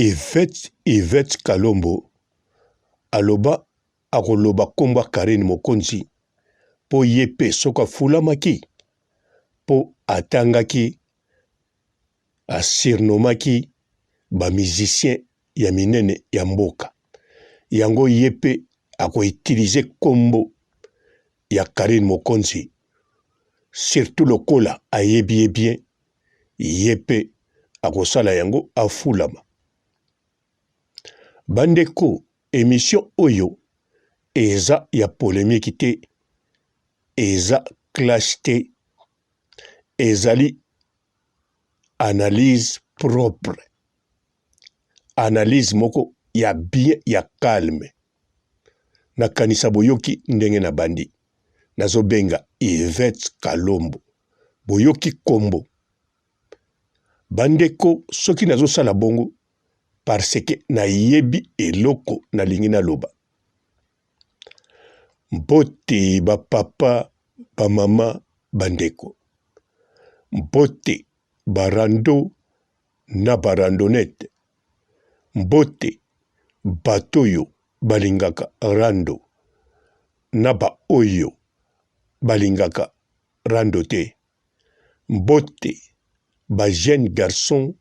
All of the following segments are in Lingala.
Yvette Kalombo aloba akoloba komba Karine Mokonzi po yepe soka fulamaki po atangaki asirnomaki ba musicien ya minene ya mboka yango yepe ako utiliser kombo ya Karine Mokonzi surtout lokola ayebi bien yepe akosala yango afulama. Bandeko émission oyo eza ya polémique te, eza clash te, ezali analyse propre, analyse moko ya bien ya calme. Nakanisa boyoki ndenge na bandi nazobenga Yvette Kalombo boyoki kombo bandeko soki nazosala bongo parce que na yebi eloko na lingi na loba. Mbote ba papa ba mama bandeko, mbote barando na barandonete, mbote batoyo balingaka rando na ba oyo balingaka rando te, mbote ba jeune garçon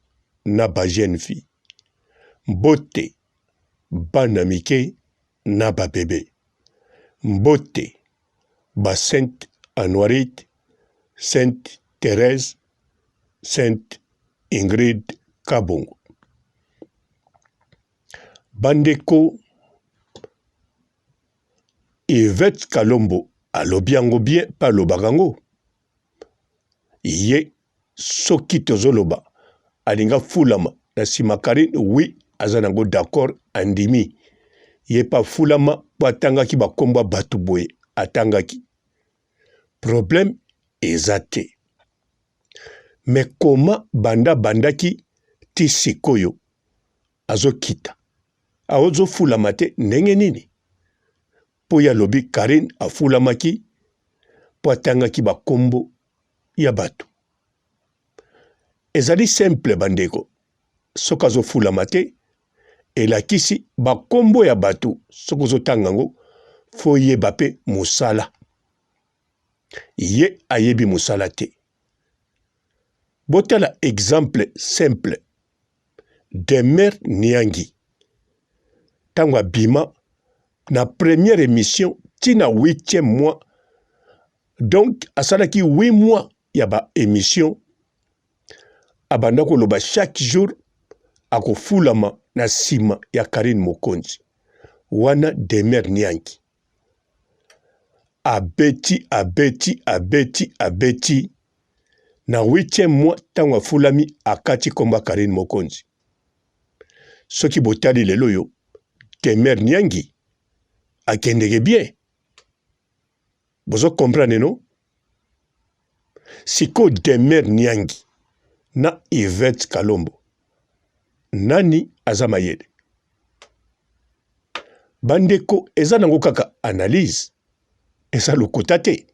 na ba jeune fille, mbote bana mike na ba bébé, mbote ba Sainte Anoirite, Sainte Thérèse, Sainte Ingrid Kabongo. Bandeko Yvette Kalombo alobi yango bien pa lobakango ye soki tozoloba alinga fulama na sima Karine oui azanango d'accord andimi ye pa fulama po atangaki bakombo batu boye atangaki problème eza te. Mais koma bandaki ti sikoyo azokita aozo fulama te ndenge nini po ya lobi Karine afulamaki po atangaki bakombo ya batu. Ezali simple bandeko soka azo fulama te elakisi bakombo ya batu soka ozotangango fo yeba pe musala ye ayebi musala te. Botala exemple simple Demer Niangi tangwa bima na première émission tina 8e mois donc asalaki 8 mois ya ba émission abanda koloba chaque jour akofulama na sima ya Karine Mokonzi wana Demer Niangi abeti na 8e mois tango afulami akati komba Karine Mokonzi. Soki botali lelo yo Demer Niangi akendeke bien. Bozo comprendre non? Siko Demer Niangi na Yvette Kalombo nani azamayede. Bandeko eza nango kaka analyse eza lokota te.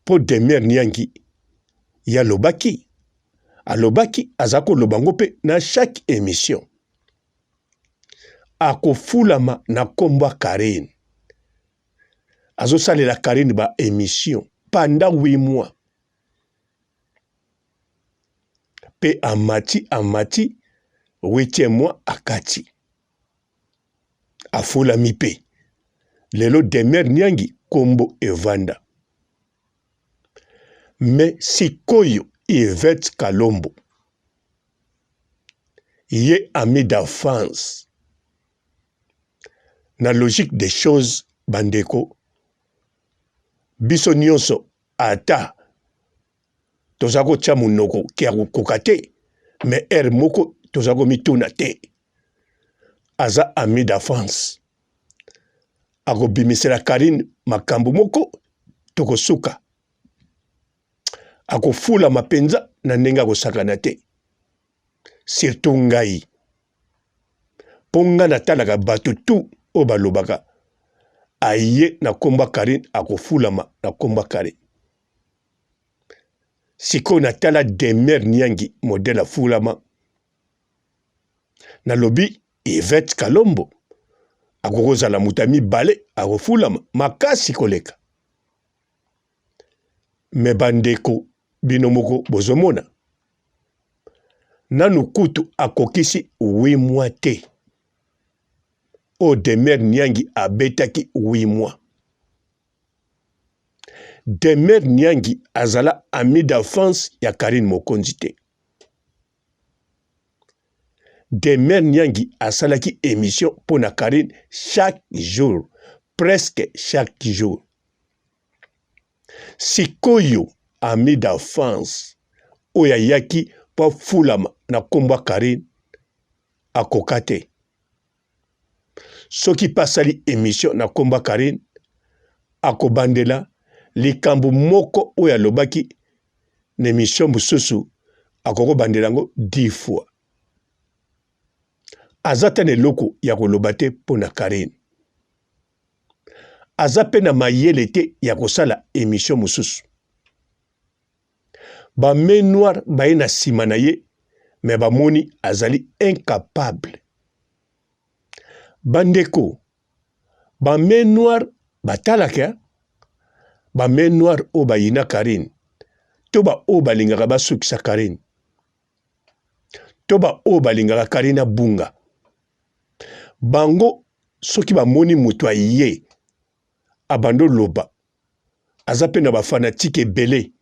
Po Demer Niangi ya lobaki alobaki azako lobango pe na chaque émission akofulama na komba Karine azosalela Karine ba émission pendant 8 mois pe amati 8e mois akati afulami pe lelo Demer Niangi kombo evanda. Mais sikoyo Yvette Kalombo ye ami d'enfance na logique des choses bandeko biso nyonso ata tozako tia munoko ki akokoka te mais er moko tozako mituna te aza ami d'enfance akobimisela Karine makambo moko tokosuka akofula mapenza na ndenge akosakana te surtout ngai ponga natalaka bato tu o balobaka aye na komba Karine akofulama na komba Karine siko natala Demer Niangi modèle afulama nalobi Yvette Kalombo akokozala moto mibale akofulama makasi koleka. Me bandeko bino moko bozomona nanu kutu akokisi 8 mois te. O Demer Nyangi abetaki 8 mois. Demer Nyangi azala ami d'enfance ya Karine Mokonzi te. Demer Nyangi asalaki émission pour na Karine chaque jour, presque chaque jour. Sikoyo ami d'enfance oya yaki po fulama na komba Karine akokate. Soki pasali émission na komba Karine akobandela likambo moko oya lobaki na émission mususu akoko bandelango 10 fois. Azata ne loko ya kolobate pona Karine. Azape na mayele te ya kosala émission mususu. Ba main noire ba na sima na ye me ba moni azali incapable. Bandeko ba main noire batalaka ba main noire o ba yina Karine. To ba o balingaka basukisa Karine. To ba o balingaka Karine bunga. Bango soki ba moni mutu aye abando loba azape na ba fanatique ebele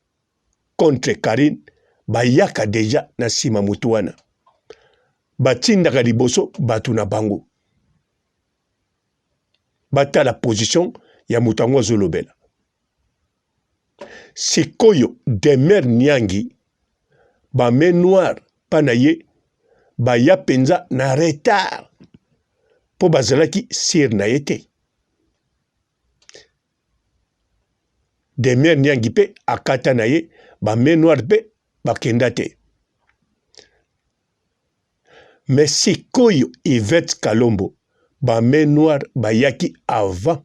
contre Karine bayaka deja na sima mutu wana batindaka liboso batu na bango batala position ya mutu ango azolobela. Sikoyo Demer Nyangi ba main noire pana ye baya penza na retard po bazalaki sir na yete. Demer Nyangi pe akata na ye ba main noire pe bakenda te. Mais sikoyo Yvette Kalombo ba main noire bayaki avant.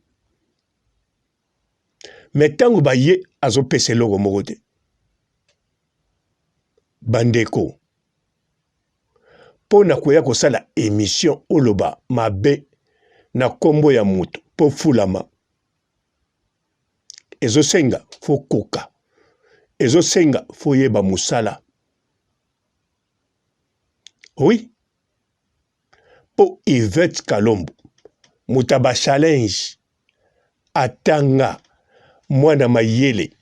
Mais tango baye azopesa eloko moko te. Bandeko po na koya kosala émission oloba mabe na kombo ya mutu po fulama ezosenga fo koka ezosenga fo yeba musala. Oui po Yvette Kalombo mutaba challenge atanga mwana mayele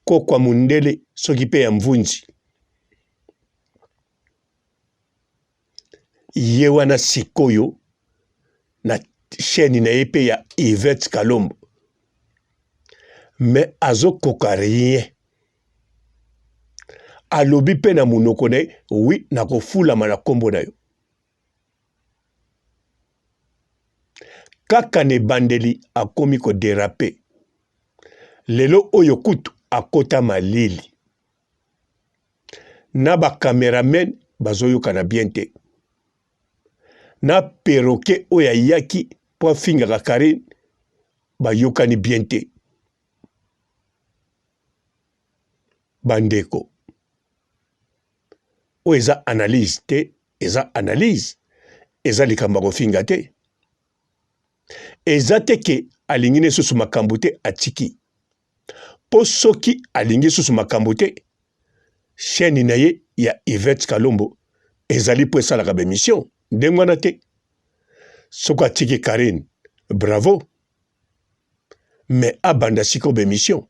kokwa mundele soki pe ya mvunzi ye wana sikoyo na chaîne na epe ya Yvette Kalombo mais azokoka rien. Alobi pe na munoko na oui na kofulama na kombo na yo. Kaka ne bandeli akomi ko déraper. Lelo oyo kutu akota malili. Na ba cameraman bazoyoka na bien te. Na perroquet oya yaki po finga Karine bayoka ni bien te. Bandeko. O eza analyse te, eza analyse. Eza likamba kofinga te. Eza te ke alingine susu makambo te atiki. Po soki alingi susu makambo te, chaîne na ye ya Yvette Kalombo ezali po esalaka ba émission ndengwana te. Soko atiki Karine, bravo. Mais abanda siko ba émission.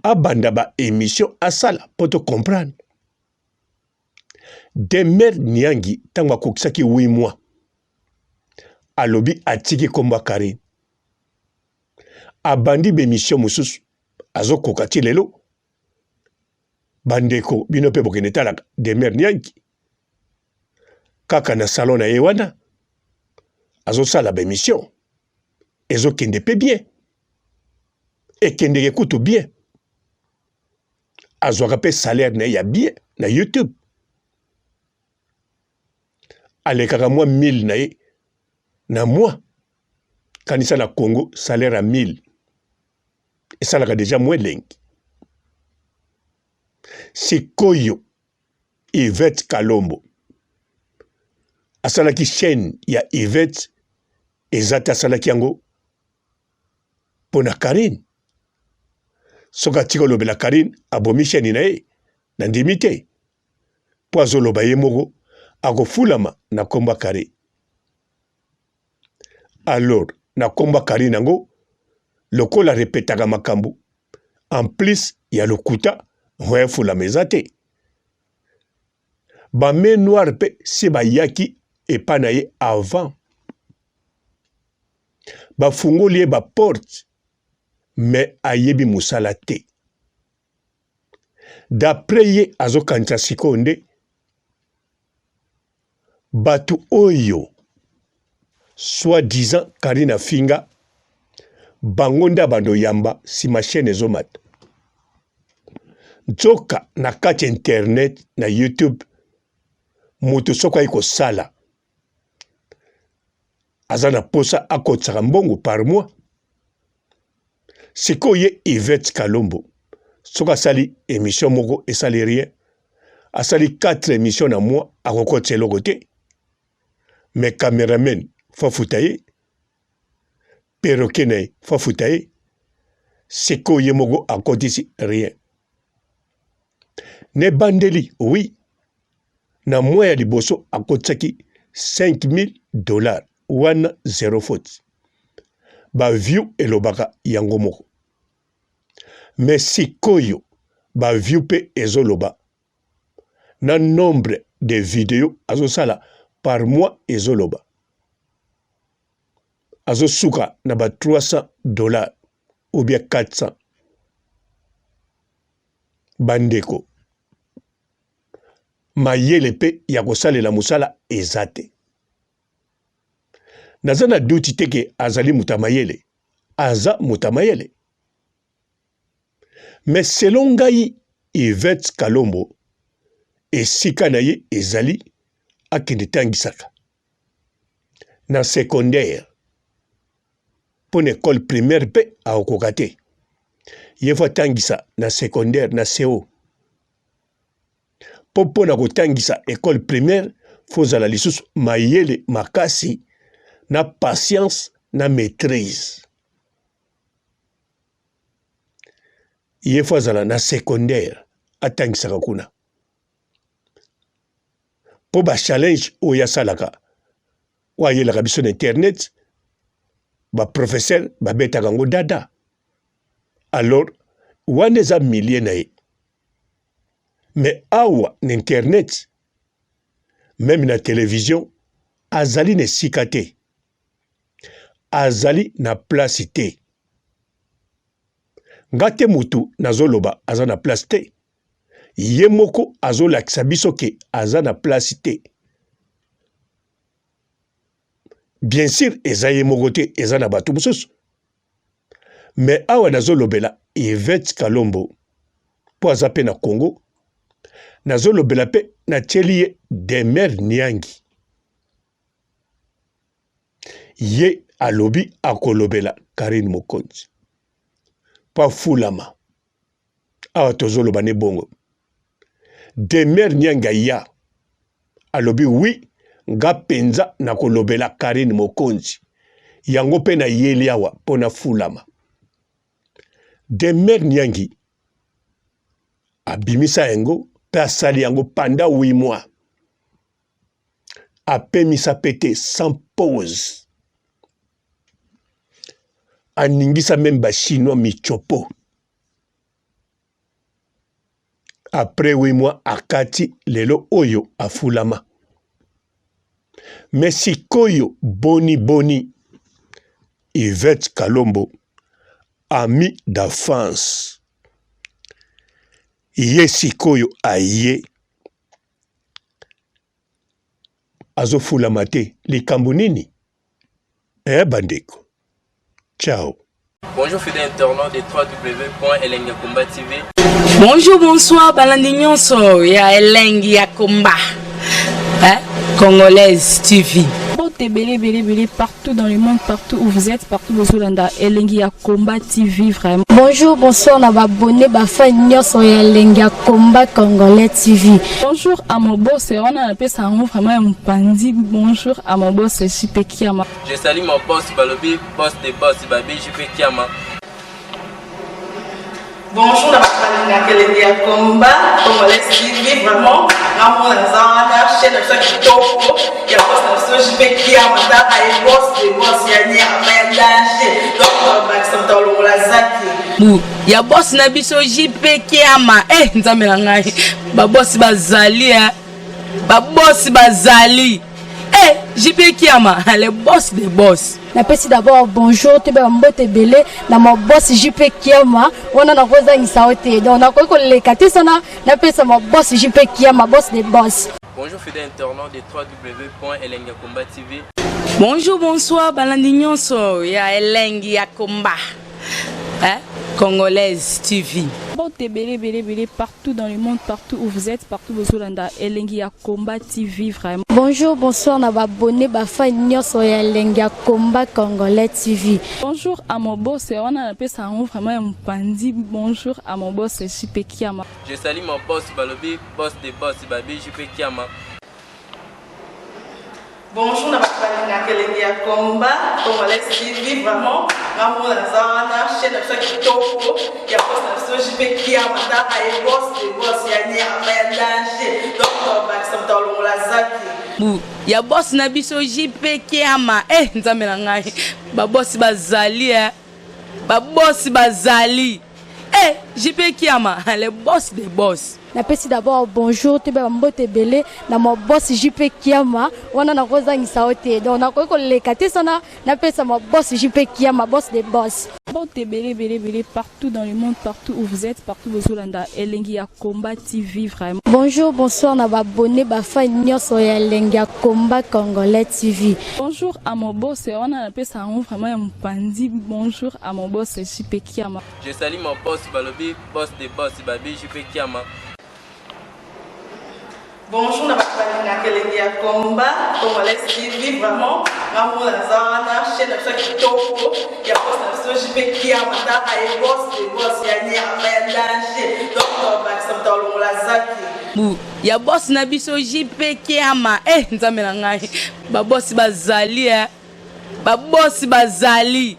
Abanda ba émission asala po to comprendre. Demer Nyangi tango akokisaki 8 mois. Alobi atiki komba Karine. Abandi ba émission mususu azokoka ti lelo. Bandeko bino pe bokende talaka Demer Nyangi. Kaka na salon na ye wana azosala ba émission. Ezokende pe bien. Ekende kutu bien. Azwaka pe salaire na ya bien na YouTube. Alekaka mwa 1000 na ye na mois. Kanisa na Congo salaire à 1000. Et ça l'a déjà moins lengi. Sikoyo Yvette Kalombo asalaki chaîne ya Yvette ezata asalaki yango pona Karine soka tika lobela Karine abomi chaîne na ye na ndimi te po azoloba ye moko akofulama na komba Karine. Alors na komba Karine yango lokola repetaka makambo en plus ya lokuta hoya fulama eza te ba main noire pe se bayaki epa na ye avant bafungoli ye baporte me ayebi mosala te. D'après ye azokanisa sikoyo nde bato oyo soi-disant Karine afinga bango nde abando yamba sima chaîne ezomata nzoka na kati internet na YouTube moto soko ayi kosala aza na posa akotisaka mbongo par mois. Sikoyo ye Yvette Kalombo soko asali émission moko esali rien asali 4 émissions na mois akokotisa eloko te mais cameraman fafuta ye perroquet na ye fafuta ye sikoyo ye moko akotisi rien ne bandeli oui na mois ya liboso akotisaki $5,000 wana zero faute ba view elobaka yango moko mais sikoyo ba view pe ezoloba na nombre de vidéos azosala par mois ezoloba azosuka na ba $300 ou bien 400 bandeko mayele pe ya kosalela mosala eza te. Naza na duti te ke azali mutamayele aza mutamayele mais selon ngai Yvette Kalombo esika na ye ezali akende tangisaka na secondaire pona école primaire pe aokoka te ye fo atangisa na secondaire na CO po mpona kotangisa école primaire fo ozala lisusu mayele makasi na patience na maîtrise ye fo azala na secondaire atangisaka kuna po bachallenge oyo asalaka oyo ayelaka biso na internet baprofesseur babetaka yango dada alors wana eza milie na ye mais awa na internet même na télévision azali na esika te azali na place te nga te mutu nazoloba aza na place te ye moko azolakisa biso ke aza na place te bien sûr eza ye moko te eza na bato mosusu mais awa nazolobela Yvette Kalombo po aza pe na Congo nazolobela pe na tieli ye Demer Niangi ye alobi akolobela Karine Mokonzi po afulama awa tozoloba ne bongo Demer Niangi ya alobi oui nga penza na kolobela Karine Mokonzi yango pe na yeli awa po na fulama Demer Niangi abimisa yango pe asali yango pendant 8 mois apemisa pete sans pause aningisa même ba chinois michopo après 8 mois akati lelo oyo afulama mais sikoyo boni Yvette Kalombo ami d'enfance ye sikoyo aye azofulama te likambo nini bandeko ciao. Bonjour fidèles internautes de www.Elengi Yakomba TV. Bonjour, bonsoir, balandi nyonso ya Elengi Yakomba, Congolaise TV. Belé, partout dans le monde, partout où vous êtes, partout où vous êtes, Elengi ya Combat TV, vraiment. Bonjour, bonsoir, on va abonner à Elengi ya Combat Congolais TV. Bonjour à mon boss, on a appelé ça vraiment un pandi. Bonjour à mon boss, JP Kiama. Je salue mon boss Balobi, boss des boss, Babi, JP Kiama. Bonjour, la Elengi ya Combat Congolais TV, vraiment. Ramon Lazana, chaîne de chaque topo, il y a boss de JP Kiama, et boss des boss, il y a un danger. Donc, on va s'entendre la zaki. Ya boss na biso JP Kiama. Nzambe na ngai. Ba boss bazali Ba boss bazali. JP Kiama, le boss des boss. Napesi d'abord bonjour, te ba mbote belé na mon boss JP Kiama. On a na koza ngisaote. Donc na ko le katisa na napesa mon boss JP Kiama, boss des boss. Bonjour fidèles internautes de www.Elengi ya Combat TV. Bonjour, bonsoir, balandi nyonso ya Elengi ya Combat. Congolaise TV. Belé, partout dans le monde, partout où vous êtes, partout où vous êtes, Elengi ya Combat TV, vraiment. Bonjour, bonsoir, on va abonner à Elengi ya Combat Congolais TV. Bonjour à mon boss, on a appelé ça vraiment un pandi. Bonjour à mon boss, JP Kiama. Je salue mon boss Balobi, boss des boss, Babi, JP Kiama. Bonjour, la Elengi ya Combat Congolais TV, vraiment. Ramon Lazana, chaîne de chaque topo, il y a boss de JP Kiama, et boss des boss, il y a un danger. Donc, on va s'entendre la zaki. Ya boss na biso JP Kiama. Nzambe na ngai. Ba boss bazali Ba boss bazali. JP Kiama, le boss des boss. Napesi d'abord bonjour, te ba mbote belé na mon boss JP Kiama. On a na koza ngisaote. Donc na ko le katisa na napesa mon boss JP Kiama, boss des boss. Belé, partout dans le monde, partout où vous êtes, partout où vous êtes, Elengi ya Combat TV, vraiment. Bonjour, bonsoir, on va abonner à Elengi ya Combat Congolais TV. Bonjour à mon boss, on a appelé ça vraiment un pandi. Bonjour à mon boss, JP Kiama. Je salue mon boss Balobi, boss des boss, Babi, JP Kiama. Bonjour, la Elengi ya Combat Congolais TV, vraiment. Ramon Lazana, chaîne de chaque topo, il y a boss de JP Kiama, et boss des boss, il y a un danger. Donc, on va s'entendre la zaki. Ya boss na biso JP Kiama. Nzambe na ngai. Ba boss bazali Ba boss bazali.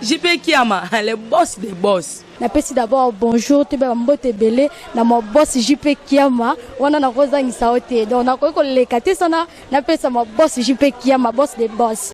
JP Kiama, le boss des boss. Napesi d'abord bonjour, te ba mbote belé na mon boss JP Kiama. On a na koza ngisaote. Donc na ko le katisa na napesa mon boss JP Kiama, boss des boss.